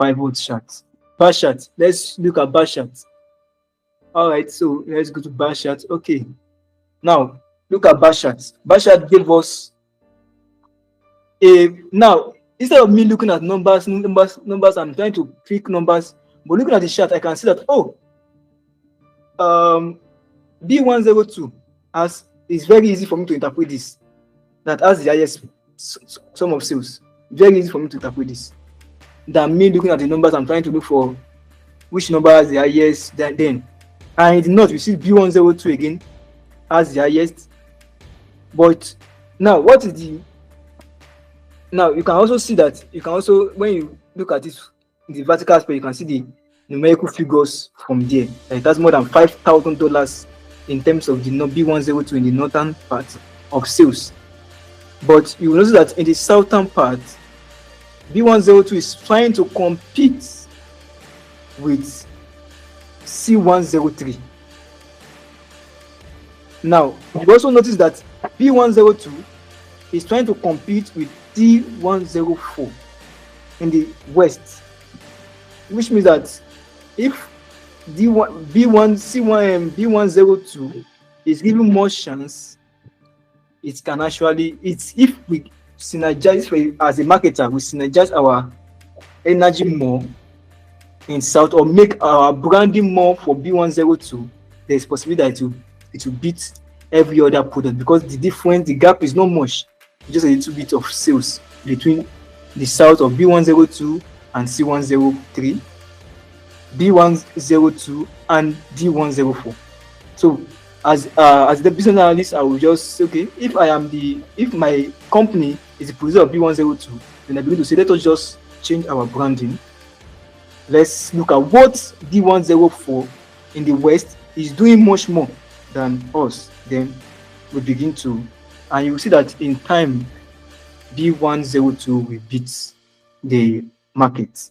pivot chart. Bar chart. Let's look at bar chart. All right, so let's go to bar chart. Okay, now look at bar chart. Bar chart gave us a now instead of me looking at numbers, I'm trying to pick numbers, but looking at the chart, I can see that B102 as it's very easy for me to interpret this. That has the highest sum of sales. Very easy for me to interpret this. Than me looking at the numbers, I'm trying to look for which number has the highest then. And it did not. We see B102 again has the highest. But now, what is the now you can also see that when you look at this in the vertical aspect, you can see the numerical figures from there. It has more than $5,000 in terms of the B102 in the northern part of sales. But you will notice that in the southern part, B102 is trying to compete with C103. Now, you also notice that B102 is trying to compete with D104 in the west, which means that if B102 is given more chance, it can actually, if we synergize as a marketer, we synergize our energy more in south or make our branding more for B102, there's possibility that it will beat every other product because the gap is not much, just a little bit of sales between the south of B102 and C103, B102 and D104. So as the business analyst, I will just say, okay, if my company is the producer of B102, then I begin to say, let us just change our branding. Let's look at what D104 in the west is doing much more than us. Then we begin to, and you will see that in time, B102 will beat the market.